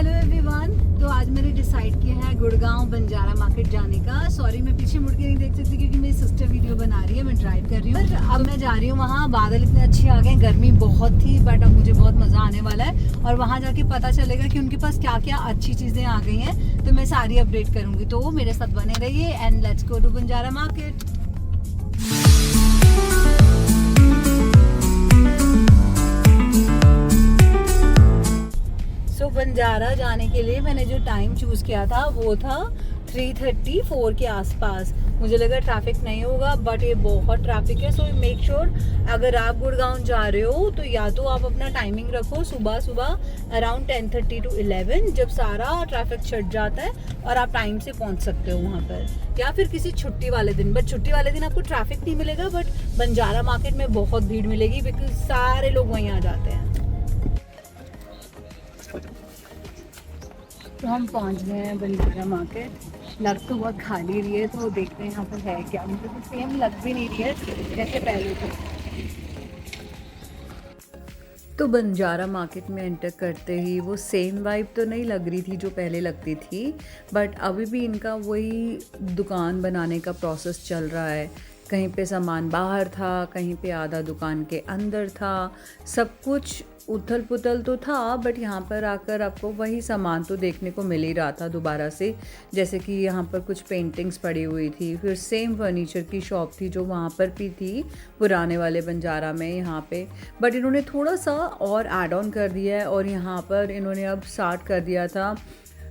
Hello everyone. तो आज मैंने डिसाइड किया है गुड़गांव बंजारा मार्केट जाने का। सॉरी मैं पीछे मुड़ के नहीं देख सकती क्योंकि मेरी सिस्टर वीडियो बना रही है, मैं ड्राइव कर रही हूँ। अब मैं जा रही हूँ वहाँ। बादल इतने अच्छे आ गए, गर्मी बहुत थी बट अब मुझे बहुत मज़ा आने वाला है और वहाँ जाके पता चलेगा कि उनके पास क्या क्या अच्छी चीज़ें आ गई हैं, तो मैं सारी अपडेट करूँगी। तो मेरे साथ बने रहिए and let's go to Banjara market. तो बंजारा जाने के लिए मैंने जो टाइम चूज़ किया था वो था 3:34 के आसपास। मुझे लगा ट्रैफिक नहीं होगा बट ये बहुत ट्रैफिक है। सो मेक श्योर अगर आप गुड़गांव जा रहे हो तो या तो आप अपना टाइमिंग रखो सुबह सुबह अराउंड 10:30 to 11, जब सारा ट्रैफिक छट जाता है और आप टाइम से पहुंच सकते हो वहां पर, या फिर किसी छुट्टी वाले दिन। बट छुट्टी वाले दिन आपको ट्रैफिक नहीं मिलेगा बट बंजारा मार्केट में बहुत भीड़ मिलेगी बिकॉज सारे लोग वहीं आ जाते हैं। तो हम पहुंच गए हैं बंजारा मार्केट। लग तो बहुत खाली रही है, तो देखते हैं यहाँ पर है क्या। मुझे तो सेम लग भी नहीं रही है जैसे पहले थे। तो बंजारा मार्केट में एंटर करते ही वो सेम वाइब तो नहीं लग रही थी जो पहले लगती थी, बट अभी भी इनका वही दुकान बनाने का प्रोसेस चल रहा है। कहीं पे सामान बाहर था, कहीं पे आधा दुकान के अंदर था। सब कुछ उथल पुथल तो था बट यहाँ पर आकर आपको वही सामान तो देखने को मिल ही रहा था दोबारा से। जैसे कि यहाँ पर कुछ पेंटिंग्स पड़ी हुई थी, फिर सेम फर्नीचर की शॉप थी जो वहाँ पर भी थी पुराने वाले बंजारा में यहाँ पे, बट इन्होंने थोड़ा सा और ऐड ऑन कर दिया है। और यहाँ पर इन्होंने अब स्टार्ट कर दिया था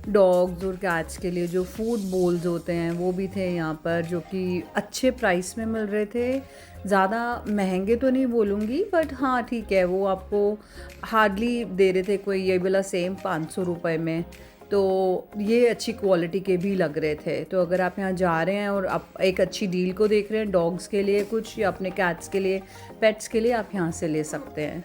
डॉग्स और कैट्स के लिए जो फूड बोल्स होते हैं वो भी थे यहाँ पर, जो कि अच्छे प्राइस में मिल रहे थे। ज़्यादा महंगे तो नहीं बोलूँगी बट हाँ ठीक है, वो आपको हार्डली दे रहे थे कोई ये वाला सेम 500 रुपये में। तो ये अच्छी क्वालिटी के भी लग रहे थे। तो अगर आप यहाँ जा रहे हैं और आप एक अच्छी डील को देख रहे हैं डॉग्स के लिए कुछ या अपने कैट्स के लिए, पेट्स के लिए, आप यहाँ से ले सकते हैं।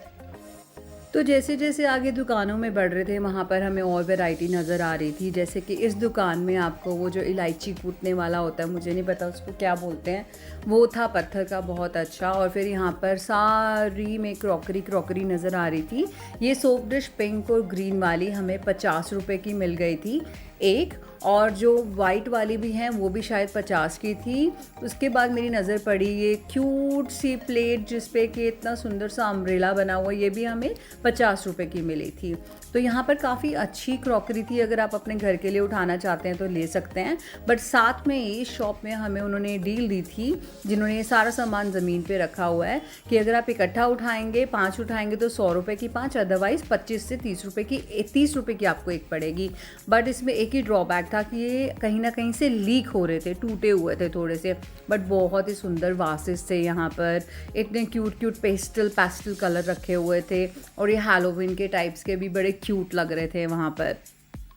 तो जैसे जैसे आगे दुकानों में बढ़ रहे थे वहाँ पर हमें और वैरायटी नज़र आ रही थी। जैसे कि इस दुकान में आपको वो जो इलायची कूटने वाला होता है, मुझे नहीं पता उसको क्या बोलते हैं, वो था पत्थर का, बहुत अच्छा। और फिर यहाँ पर सारी में क्रॉकरी नज़र आ रही थी। ये सोप डिश पिंक और ग्रीन वाली हमें 50 रुपये की मिल गई थी एक, और जो वाइट वाली भी हैं वो भी शायद 50 की थी। उसके बाद मेरी नज़र पड़ी ये क्यूट सी प्लेट जिस पे कि इतना सुंदर सा अम्ब्रेला बना हुआ, ये भी हमें 50 रुपये की मिली थी। तो यहाँ पर काफ़ी अच्छी क्रॉकरी थी, अगर आप अपने घर के लिए उठाना चाहते हैं तो ले सकते हैं। बट साथ में इस शॉप में हमें उन्होंने डील दी थी, जिन्होंने ये सारा सामान ज़मीन पे रखा हुआ है कि अगर आप इकट्ठा उठाएंगे 5 उठाएंगे तो 100 रुपये की 5, अदरवाइज़ 25 से 30 रुपये की 30 रुपये की आपको एक पड़ेगी। बट इसमें एक ही ड्रॉबैक था कि ये कहीं ना कहीं से लीक हो रहे थे, टूटे हुए थे थोड़े से। बट बहुत ही सुंदर वासेस थे यहाँ पर, इतने क्यूट पेस्टल कलर रखे हुए थे और ये हैलोवीन के टाइप्स के भी बड़े क्यूट लग रहे थे वहाँ पर।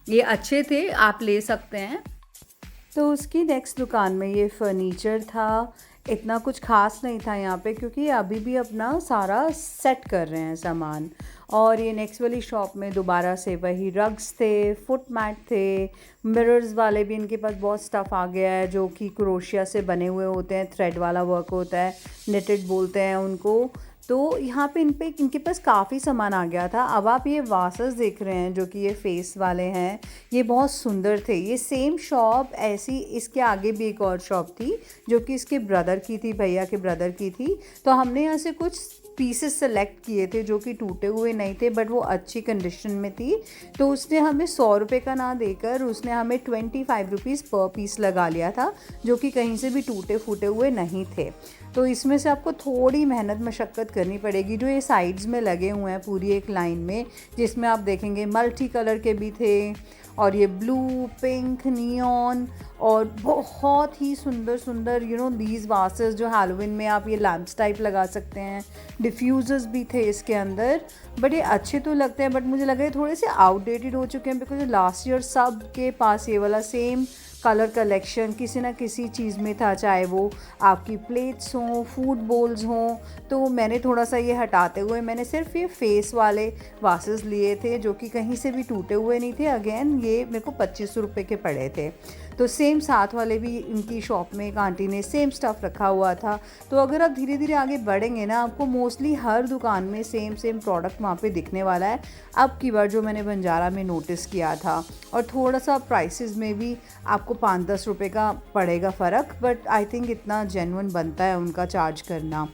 ये अच्छे थे, आप ले सकते हैं। तो उसकी नेक्स्ट दुकान में ये फर्नीचर था। इतना कुछ खास नहीं था यहाँ पे क्योंकि अभी भी अपना सारा सेट कर रहे हैं सामान। और ये नेक्स्ट वाली शॉप में दोबारा से वही रग्स थे, फुट मैट थे, मिरर्स वाले भी इनके पास बहुत स्टफ़ आ गया है जो कि क्रोशिया से बने हुए होते हैं, थ्रेड वाला वर्क होता है, निटेड बोलते हैं उनको। तो यहाँ पे इनके पास काफ़ी सामान आ गया था। अब आप ये वासस देख रहे हैं जो कि ये फेस वाले हैं, ये बहुत सुंदर थे। ये सेम शॉप ऐसी इसके आगे भी एक और शॉप थी जो कि इसके ब्रदर की थी, भैया के ब्रदर की थी। तो हमने यहाँ से कुछ पीसेस सेलेक्ट किए थे जो कि टूटे हुए नहीं थे बट वो अच्छी कंडीशन में थी। तो उसने हमें 100 रुपये का ना देकर उसने हमें 25 रुपीज़ पर पीस लगा लिया था, जो कि कहीं से भी टूटे फूटे हुए नहीं थे। तो इसमें से आपको थोड़ी मेहनत मशक्क़त करनी पड़ेगी। जो ये साइड्स में लगे हुए हैं पूरी एक लाइन में, जिसमें आप देखेंगे मल्टी कलर के भी थे और ये ब्लू, पिंक, नियॉन और बहुत ही सुंदर दीज वासेस जो हैलोवीन में आप ये लैम्प्स टाइप लगा सकते हैं। डिफ्यूज़र्स भी थे इसके अंदर, बट ये अच्छे तो लगते हैं बट मुझे लगा ये थोड़े से आउटडेटेड हो चुके हैं बिकॉज लास्ट ईयर सब के पास ये वाला सेम कलर कलेक्शन किसी ना किसी चीज़ में था, चाहे वो आपकी प्लेट्स हों, फूड बोल्स हों। तो मैंने थोड़ा सा ये हटाते हुए मैंने सिर्फ ये फेस वाले वासेस लिए थे जो कि कहीं से भी टूटे हुए नहीं थे। अगेन ये मेरे को 25 रुपये के पड़े थे। तो सेम साथ वाले भी इनकी शॉप में एक आंटी ने सेम स्टफ़ रखा हुआ था। तो अगर आप धीरे धीरे आगे बढ़ेंगे ना, आपको मोस्टली हर दुकान में सेम सेम प्रोडक्ट वहाँ पे दिखने वाला है। अब की बार जो मैंने बंजारा में नोटिस किया था, और थोड़ा सा प्राइसेस में भी आपको 5-10 रुपये का पड़ेगा फ़र्क, बट आई थिंक इतना जेन्युइन बनता है उनका चार्ज करना।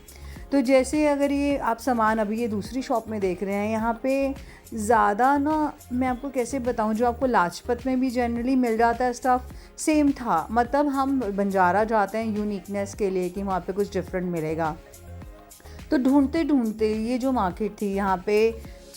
तो जैसे अगर ये आप सामान अभी ये दूसरी शॉप में देख रहे हैं, यहाँ पे ज़्यादा ना, मैं आपको कैसे बताऊँ, जो आपको लाजपत में भी जनरली मिल जाता है स्टफ़ सेम था। मतलब हम बंजारा जाते हैं यूनिकनेस के लिए कि वहाँ पे कुछ डिफरेंट मिलेगा। तो ढूंढते ढूंढते ये जो मार्केट थी यहाँ पे,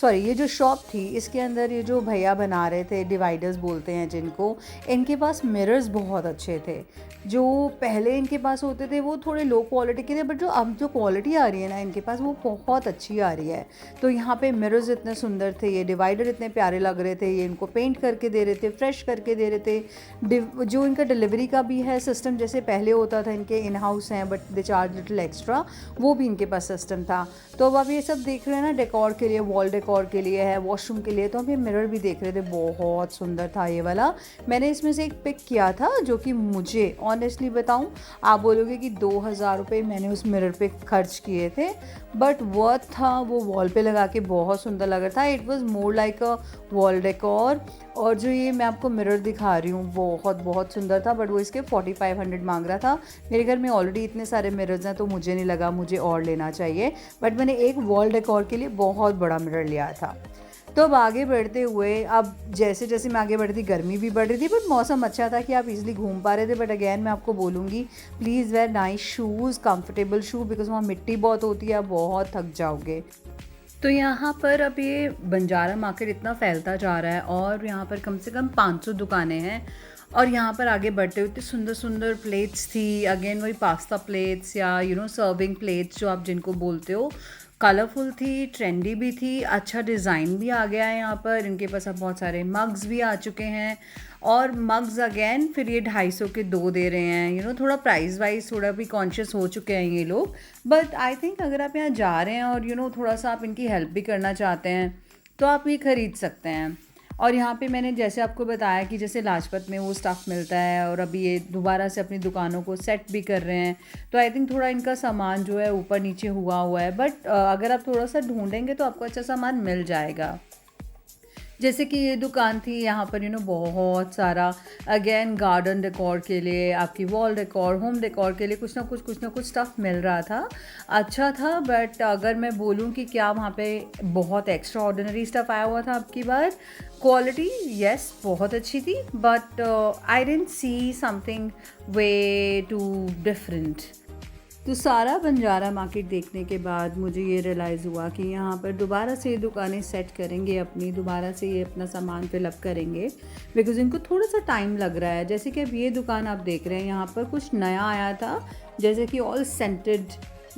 सॉरी ये जो शॉप थी, इसके अंदर ये जो भैया बना रहे थे, डिवाइडर्स बोलते हैं जिनको, इनके पास मिरर्स बहुत अच्छे थे। जो पहले इनके पास होते थे वो थोड़े लो क्वालिटी के थे, बट जो अब जो क्वालिटी आ रही है ना इनके पास, वो बहुत अच्छी आ रही है। तो यहाँ पे मिरर्स इतने सुंदर थे, ये डिवाइडर इतने प्यारे लग रहे थे, ये इनको पेंट करके दे रहे थे, फ्रेश करके दे रहे थे। जो इनका डिलीवरी का भी है सिस्टम, जैसे पहले होता था, इनके इन हाउस हैं but they charge little extra, वो भी इनके पास सिस्टम था। तो अब आप ये सब देख रहे हैं ना, डेकोर के लिए, वॉल डेकोर के लिए है, वॉशरूम के लिए। तो हम ये मिरर भी देख रहे थे, बहुत सुंदर था ये वाला। मैंने इसमें से एक पिक किया था जो कि मुझे ऑनेस्टली बताऊं, आप बोलोगे कि 2000 रुपये मैंने उस मिरर पे खर्च किए थे, बट वर्थ था। वो वॉल पे लगा के बहुत सुंदर लग रहा था। It was more like a wall decor. और जो ये मैं आपको मिरर दिखा रही हूँ, बहुत बहुत सुंदर था, बट वो इसके 4500 मांग रहा था। मेरे घर में ऑलरेडी इतने सारे मिरर्स हैं तो मुझे नहीं लगा मुझे और लेना चाहिए, बट मैंने एक वॉल डेकोर के लिए बहुत बड़ा मिरर लिया था। तो अब आगे बढ़ते हुए, अब जैसे जैसे मैं आगे बढ़ी थी, गर्मी भी बढ़ रही थी, बट मौसम अच्छा था कि आप इजीली घूम पा रहे थे। बट अगेन मैं आपको बोलूँगी, please where nice shoes, comfortable shoe, because वहाँ मिट्टी बहुत होती है, आप बहुत थक जाओगे। तो यहाँ पर अब ये बंजारा मार्केट इतना फैलता जा रहा है और यहाँ पर कम से कम 500 दुकानें हैं। और यहाँ पर आगे बढ़ते हुए इतनी सुंदर सुंदर प्लेट्स थी, अगेन वही पास्ता प्लेट्स या सर्विंग प्लेट्स जो आप जिनको बोलते हो, कलरफुल थी, ट्रेंडी भी थी, अच्छा डिज़ाइन भी आ गया है यहाँ पर। इनके पास अब बहुत सारे मग्स भी आ चुके हैं, और मग्स अगेन फिर ये 250 के 2 दे रहे हैं। थोड़ा प्राइस वाइज थोड़ा भी कॉन्शियस हो चुके हैं ये लोग। बट आई थिंक अगर आप यहाँ जा रहे हैं और थोड़ा सा आप इनकी हेल्प भी करना चाहते हैं तो आप ये ख़रीद सकते हैं। और यहाँ पे मैंने जैसे आपको बताया कि जैसे लाजपत में वो स्टफ़ मिलता है, और अभी ये दोबारा से अपनी दुकानों को सेट भी कर रहे हैं। तो आई थिंक थोड़ा इनका सामान जो है ऊपर नीचे हुआ है, बट अगर आप थोड़ा सा ढूंढेंगे तो आपको अच्छा सामान मिल जाएगा। जैसे कि ये दुकान थी, यहाँ पर बहुत सारा अगेन गार्डन डेकोर के लिए, आपकी वॉल डेकोर, होम डेकोर के लिए कुछ ना कुछ स्टफ़ मिल रहा था। अच्छा था, बट अगर मैं बोलूँ कि क्या वहाँ पे बहुत एक्स्ट्रा ऑर्डिनरी स्टफ़ आया हुआ था अब की बार, क्वालिटी यस बहुत अच्छी थी, but I didn't see something way too different. तो सारा बंजारा मार्केट देखने के बाद मुझे ये रियलाइज़ हुआ कि यहाँ पर दोबारा से ये दुकानें सेट करेंगे अपनी, दोबारा से ये अपना सामान फिलअप करेंगे, बिकॉज़ इनको थोड़ा सा टाइम लग रहा है। जैसे कि अब ये दुकान आप देख रहे हैं, यहाँ पर कुछ नया आया था, जैसे कि ऑल सेंटेड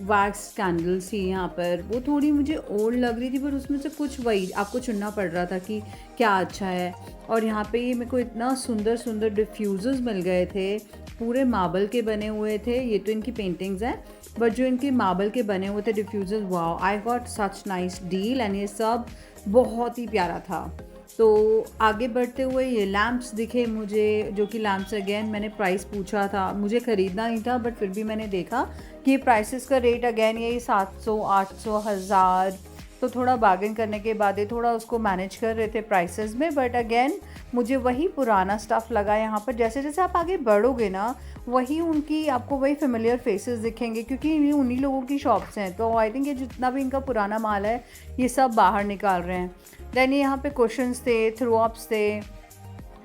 वैक्स कैंडल्स थी यहाँ पर। वो थोड़ी मुझे ओल्ड लग रही थी, पर उसमें से कुछ वही आपको चुनना पड़ रहा था कि क्या अच्छा है। और यहाँ पे ये मेरे को इतना सुंदर सुंदर डिफ्यूज़र्स मिल गए थे, पूरे मार्बल के बने हुए थे। ये तो इनकी पेंटिंग्स हैं, बट जो इनके मार्बल के बने हुए थे diffusers, wow, I got such nice deal, and ये सब बहुत ही प्यारा था। तो आगे बढ़ते हुए ये लैम्प्स दिखे मुझे, जो कि लैम्प्स अगेन मैंने प्राइस पूछा था, मुझे ख़रीदना नहीं था, बट फिर भी मैंने देखा कि प्राइसेस का रेट अगेन यही 700, 800, 1000। तो थोड़ा बार्गेन करने के बाद ये थोड़ा उसको मैनेज कर रहे थे प्राइसेस में, बट अगेन मुझे वही पुराना स्टफ़ लगा यहाँ पर। जैसे जैसे आप आगे बढ़ोगे ना, वही उनकी आपको वही फेमिलियर फेसेस दिखेंगे, क्योंकि ये उन्हीं लोगों की शॉप्स हैं। तो आई थिंक ये जितना भी इनका पुराना माल है ये सब बाहर निकाल रहे हैं। दैन यहाँ पे कुशन्स थे, थ्रो अप्स थे,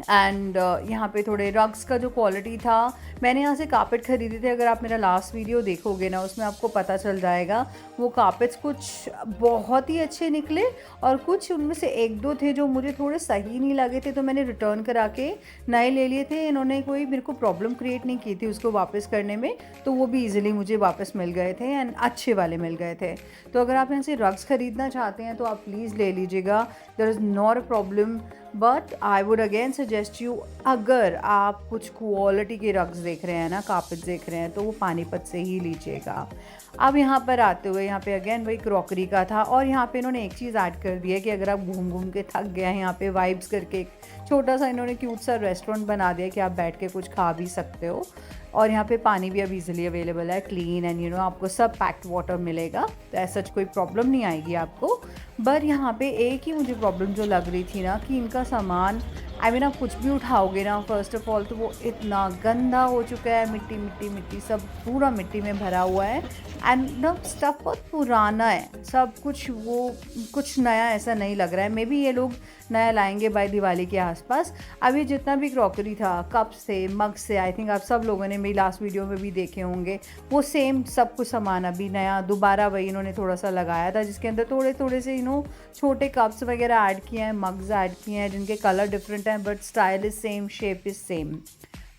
एंड यहाँ पे थोड़े रग्स का जो क्वालिटी था, मैंने यहाँ से कार्पेट ख़रीदे थे। अगर आप मेरा लास्ट वीडियो देखोगे ना, उसमें आपको पता चल जाएगा। वो कार्पेट्स कुछ बहुत ही अच्छे निकले, और कुछ उनमें से एक दो थे जो मुझे थोड़े सही नहीं लगे थे, तो मैंने रिटर्न करा के नए ले लिए थे। इन्होंने कोई मेरे को प्रॉब्लम क्रिएट नहीं की थी उसको वापस करने में, तो वो भी ईजिली मुझे वापस मिल गए थे, एंड अच्छे वाले मिल गए थे। तो अगर आप यहाँ से रग्स ख़रीदना चाहते हैं तो आप प्लीज़ ले लीजिएगा, there is not a problem. But I would again suggest you, अगर आप कुछ क्वालिटी के रग्स देख रहे हैं ना, कार्पेट देख रहे हैं, तो वो पानीपत से ही लीजिएगा। अब यहाँ पर आते हुए यहाँ पे अगेन वही क्रॉकरी का था, और यहाँ पे इन्होंने एक चीज़ ऐड कर दी है कि अगर आप घूम घूम के थक गए हैं, यहाँ पे वाइब्स करके एक छोटा सा इन्होंने क्यूट सा रेस्टोरेंट बना दिया कि आप बैठ के कुछ खा भी सकते हो। और यहाँ पे पानी भी अब इजीली अवेलेबल है, क्लीन एंड आपको सब पैक्ड वाटर मिलेगा, तो ऐसा कोई प्रॉब्लम नहीं आएगी आपको। पर यहाँ पे एक ही मुझे प्रॉब्लम जो लग रही थी ना, कि इनका सामान आप कुछ भी उठाओगे ना, फर्स्ट ऑफ ऑल तो वो इतना गंदा हो चुका है, मिट्टी मिट्टी मिट्टी सब पूरा मिट्टी में भरा हुआ है। एंड ना स्टफ बहुत पुराना है सब कुछ, वो कुछ नया ऐसा नहीं लग रहा है। मे बी ये लोग नया लाएंगे बाय दिवाली के आसपास। अभी जितना भी क्रॉकरी था, कप्स थे, मग्स थे, आई थिंक आप सब लोगों ने मेरी लास्ट वीडियो में भी देखे होंगे, वो सेम सब कुछ सामान अभी नया दोबारा वही इन्होंने थोड़ा सा लगाया था, जिसके अंदर थोड़े थोड़े से छोटे कप्स वगैरह ऐड किए हैं, मग्स ऐड किए हैं, जिनके कलर डिफरेंट हैं but style is same, shape is same.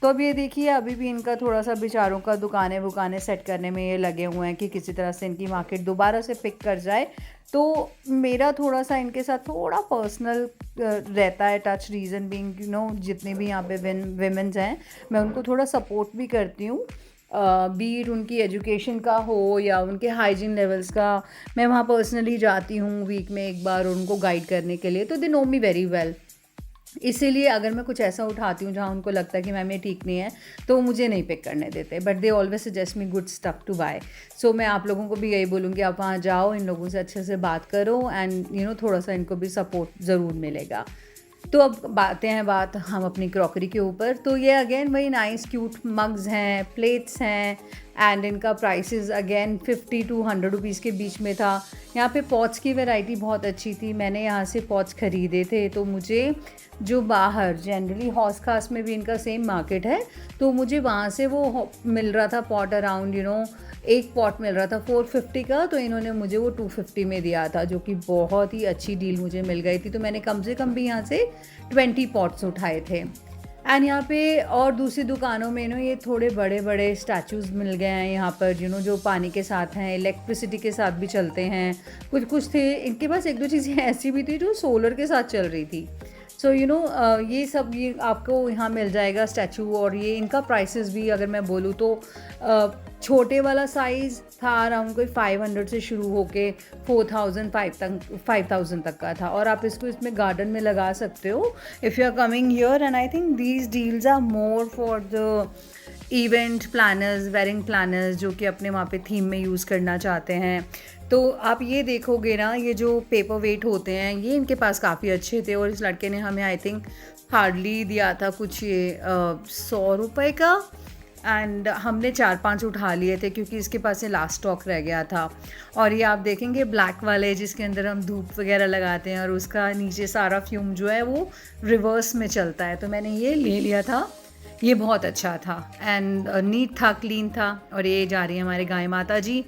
तो अब ये देखिए, अभी भी इनका थोड़ा सा बेचारों का दुकानें वुकानें सेट करने में ये लगे हुए हैं कि किसी तरह से इनकी मार्केट दोबारा से पिक कर जाए। तो मेरा थोड़ा सा इनके साथ थोड़ा पर्सनल रहता है टच, रीज़न बीइंग जितने भी यहाँ पे विमेंस हैं, मैं उनको थोड़ा सपोर्ट भी करती हूँ, बीट उनकी एजुकेशन का हो या उनके हाइजीन लेवल्स का। मैं वहाँ पर्सनली जाती हूँ वीक में एक बार उनको गाइड करने के लिए, तो they know me very well. इसीलिए अगर मैं कुछ ऐसा उठाती हूँ जहाँ उनको लगता है कि मैम ये ठीक नहीं है, तो वो मुझे नहीं पिक करने देते, but they always suggest me good stuff to buy. So मैं आप लोगों को भी यही बोलूँगी, आप वहाँ जाओ, इन लोगों से अच्छे से बात करो, एंड थोड़ा सा इनको भी सपोर्ट ज़रूर मिलेगा। तो अब बात हम अपनी क्रॉकरी के ऊपर। तो ये अगेन वही नाइस क्यूट मग्स हैं, प्लेट्स हैं, एंड इनका प्राइसेस अगेन 50 to 100 रुपीज़ के बीच में था। यहाँ पे पॉट्स की वैरायटी बहुत अच्छी थी, मैंने यहाँ से पॉट्स ख़रीदे थे। तो मुझे जो बाहर जनरली हौस खास में भी इनका सेम मार्केट है, तो मुझे वहाँ से वो मिल रहा था पॉट अराउंड एक पॉट मिल रहा था 450 का, तो इन्होंने मुझे वो 250 में दिया था, जो कि बहुत ही अच्छी डील मुझे मिल गई थी। तो मैंने कम से कम भी यहाँ से 20 पॉट्स उठाए थे। एंड यहाँ पे और दूसरी दुकानों में ये थोड़े बड़े बड़े स्टैचूज़ मिल गए हैं यहाँ पर, जो पानी के साथ हैं, इलेक्ट्रिसिटी के साथ भी चलते हैं। कुछ थे इनके पास, एक दो चीज़ें ऐसी भी थी जो सोलर के साथ चल रही थी। सो ये सब ये आपको यहाँ मिल जाएगा स्टैचू। और ये इनका प्राइसेस भी अगर मैं बोलूँ तो छोटे वाला साइज़ था अराउंड कोई 500 से शुरू होके 5000 तक का था, और आप इसको इसमें गार्डन में लगा सकते हो if you are coming here. And I think these deals are more for the event planners, wedding planners, जो कि अपने वहाँ पे थीम में यूज़ करना चाहते हैं। तो आप ये देखोगे ना, ये जो पेपर वेट होते हैं, ये इनके पास काफ़ी अच्छे थे, और इस लड़के ने हमें आई थिंक हार्डली दिया था कुछ ये 100 रुपये का, एंड हमने 4-5 उठा लिए थे क्योंकि इसके पास से लास्ट स्टॉक रह गया था। और ये आप देखेंगे ब्लैक वाले, जिसके अंदर हम धूप वगैरह लगाते हैं, और उसका नीचे सारा फ्यूम जो है वो रिवर्स में चलता है, तो मैंने ये ले लिया था। ये बहुत अच्छा था एंड नीट था, क्लीन था। और ये जा रही है हमारे गाय माता जी।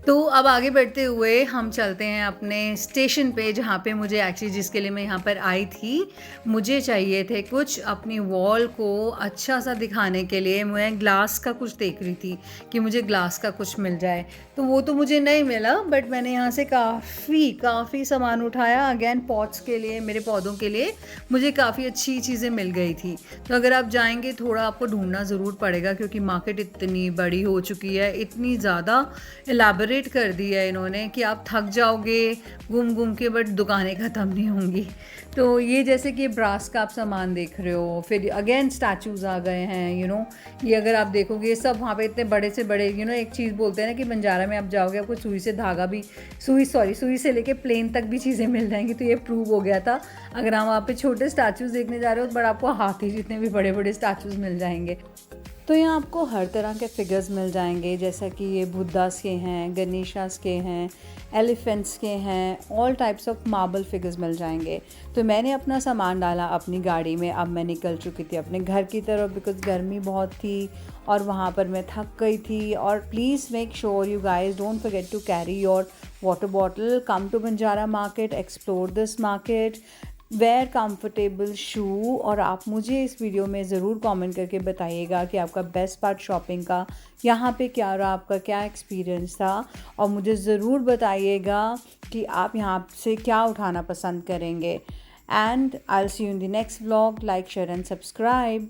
तो अब आगे बढ़ते हुए हम चलते हैं अपने स्टेशन पे, जहाँ पे मुझे एक्चुअली जिसके लिए मैं यहाँ पर आई थी, मुझे चाहिए थे कुछ अपनी वॉल को अच्छा सा दिखाने के लिए। मैं ग्लास का कुछ देख रही थी कि मुझे ग्लास का कुछ मिल जाए, तो वो तो मुझे नहीं मिला, बट मैंने यहाँ से काफ़ी सामान उठाया। अगेन पॉट्स के लिए, मेरे पौधों के लिए मुझे काफ़ी अच्छी चीज़ें मिल गई थी। तो अगर आप जाएंगे, थोड़ा आपको ढूंढना ज़रूर पड़ेगा, क्योंकि मार्केट इतनी बड़ी हो चुकी है, इतनी ज़्यादा एलाबोरेट कर दी है इन्होंने कि आप थक जाओगे घूम घूम के, बट दुकानें ख़त्म नहीं होंगी। तो ये जैसे कि ब्रास का आप सामान देख रहे हो, फिर अगेन स्टैचूज़ आ गए हैं। ये अगर आप देखोगे सब वहाँ पे इतने बड़े से बड़े, एक चीज़ बोलते हैं ना कि बंजारा में आप जाओगे, आपको सुई से धागा भी, सुई से लेके प्लेन तक भी चीज़ें मिल जाएंगी। तो ये प्रूव हो गया था। अगर हम वहाँ पे छोटे स्टैचूज़ देखने जा रहे हो, बट आपको हाथी जितने भी बड़े बड़े स्टैचूज़ मिल जाएंगे। तो यहाँ आपको हर तरह के फिगर्स मिल जाएंगे, जैसा कि ये बुद्धास के हैं, गणेशास के हैं, एलिफेंट्स के हैं, all types of marble figures मिल जाएंगे। तो मैंने अपना सामान डाला अपनी गाड़ी में। अब मैं निकल चुकी थी अपने घर की तरफ, बिकॉज गर्मी बहुत थी और वहाँ पर मैं थक गई थी। और please make sure you guys don't forget to carry your water bottle, come to Banjara market, explore this market, wear comfortable shoe. और आप मुझे इस वीडियो में ज़रूर कमेंट करके बताइएगा कि आपका बेस्ट पार्ट शॉपिंग का यहाँ पे क्या रहा, आपका क्या एक्सपीरियंस था। और मुझे ज़रूर बताइएगा कि आप यहाँ से क्या उठाना पसंद करेंगे। and I'll see you in the next vlog. Like, share and subscribe.